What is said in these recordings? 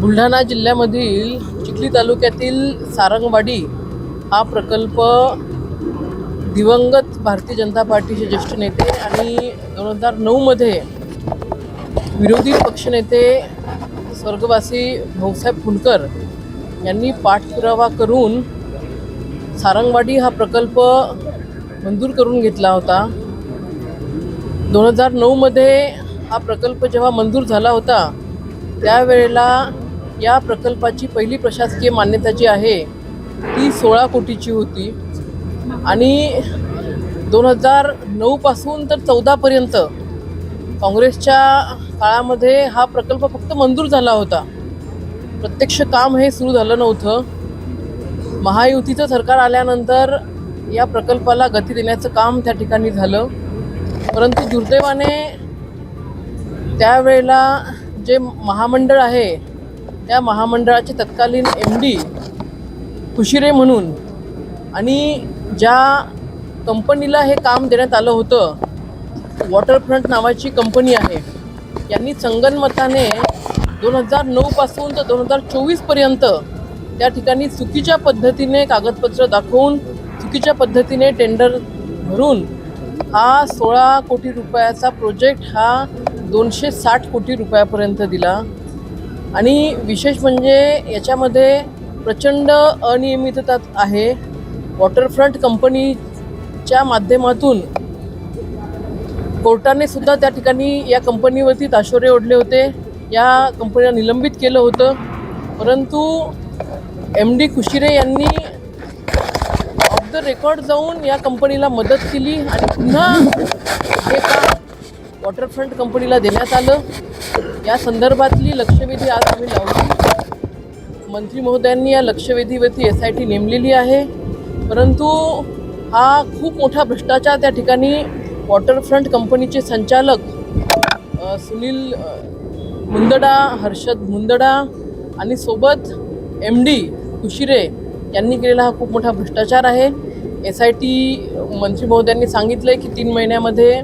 बुलढाणा जिल्ह्यामधील चिखली तालुक्यातील सारंगवाडी हा प्रकल्प दिवंगत भारतीय जनता पार्टीचे ज्येष्ठ नेते आणि 2009 मध्ये विरोधी पक्षनेते स्वर्गवासी भाऊसाहेब फुंडकर यांनी पाठपुरावा करून सारंगवाडी हा प्रकल्प मंजूर करून घेतला होता। 2009 मध्ये हा प्रकल्प जेव्हा मंजूर झाला होता त्यावेळेला या प्रकल्पाची पहिली प्रशासकीय मान्यता जी आहे ती 16 कोटीची होती आणि 2009 पासून तर 14 पर्यंत काँग्रेसच्या काळामध्ये हा प्रकल्प फक्त मंजूर झाला होता, प्रत्यक्ष काम हे सुरू झालं नव्हतं। महायुतीचं सरकार आल्यानंतर या प्रकल्पाला गती देण्याचं काम त्या ठिकाणी झालं, परंतु दुर्दैवाने त्यावेळेला जे महामंडळ आहे त्या महामंडळाचे तत्कालीन MD खुशिरे म्हणून आणि ज्या कंपनीला हे काम देण्यात आलं होतं, वॉटरफ्रंट नावाची कंपनी आहे, यांनी संगनमताने 2009 पासून तर 2024 पर्यंत त्या ठिकाणी चुकीच्या पद्धतीने कागदपत्र दाखवून चुकीच्या पद्धतीने टेंडर भरून हा 16 कोटी रुपयाचा प्रोजेक्ट हा 260 कोटी रुपयापर्यंत दिला। आणि विशेष म्हणजे याच्यामध्ये प्रचंड अनियमितता आहे। वॉटरफ्रंट कंपनीच्या माध्यमातून कोर्टाने सुद्धा त्या ठिकाणी या कंपनीवरती ताशोरे ओढले होते, या कंपनीला निलंबित केलं होतं, परंतु MD खुशिरे यांनी ऑफ द रेकॉर्ड जाऊन या कंपनीला मदत केली आणि पुन्हा हे काम वॉटरफ्रंट कंपनीला देण्यात आलं। या संदर्भातली लक्षवेधी आज आम्ही लावली। मंत्री महोदयांनी या लक्षवेधीवरती SIT नेमलेली आहे, परंतु हा खूप मोठा भ्रष्टाचार त्या ठिकाणी वॉटरफ्रंट कंपनीचे संचालक सुनील मुंदडा, हर्षद मुंदडा आणि सोबत MD खुशिरे यांनी केलेला हा खूप मोठा भ्रष्टाचार आहे। SIT मंत्री महोदयांनी सांगितलं आहे की 3 महिन्यामध्ये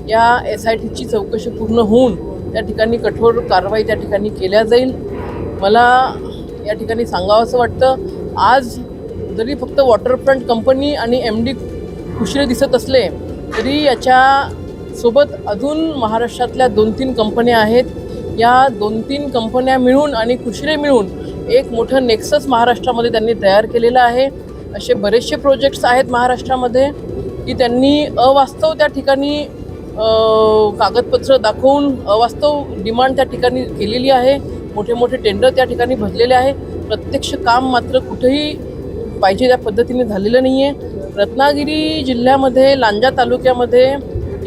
या SITची चौकशी पूर्ण होऊन त्या ठिकाणी कठोर कारवाई त्या ठिकाणी केल्या जाईल। मला या ठिकाणी सांगावंसं वाटतं, आज जरी फक्त वॉटरफ्रंट कंपनी आणि MD खुशिरे दिसत असले तरी याच्यासोबत अजून महाराष्ट्रातल्या 2-3 कंपन्या आहेत। या 2-3 कंपन्या मिळून आणि खुशिरे मिळून एक मोठं नेक्सस महाराष्ट्रामध्ये त्यांनी तयार केलेलं आहे। असे बरेचसे प्रोजेक्ट्स आहेत महाराष्ट्रामध्ये की त्यांनी अवास्तव त्या ठिकाणी कागदपत्र दाखवून अवास्तव डिमांड त्या ठिकाणी केलेली आहे, मोठे मोठे टेंडर त्या ठिकाणी भरलेले आहे, प्रत्यक्ष काम मात्र कुठेही पाहिजे त्या पद्धतीने झालेलं नाही आहे। रत्नागिरी जिल्ह्यामध्ये लांजा तालुक्यामध्ये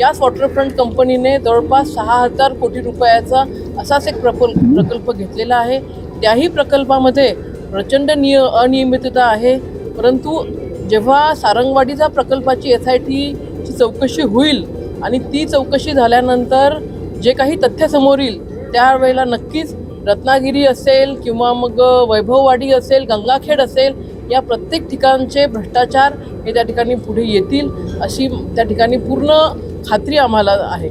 याच वॉटरफ्रंट कंपनीने जवळपास 6,000 कोटी रुपयाचा असाच एक प्रकल्प घेतलेला आहे। त्याही प्रकल्पामध्ये प्रचंड अनियमितता आहे, परंतु जेव्हा सारंगवाडीचा प्रकल्पाची SITची चौकशी होईल आणि ती चौकशी झाल्यानंतर जे काही तथ्य समोर येईल त्यावेळेला नक्कीच रत्नागिरी असेल किंवा मग वैभववाडी असेल, गंगाखेड असेल, या प्रत्येक ठिकाणचे भ्रष्टाचार हे त्या ठिकाणी पुढे येतील अशी त्या ठिकाणी पूर्ण खात्री आम्हाला आहे।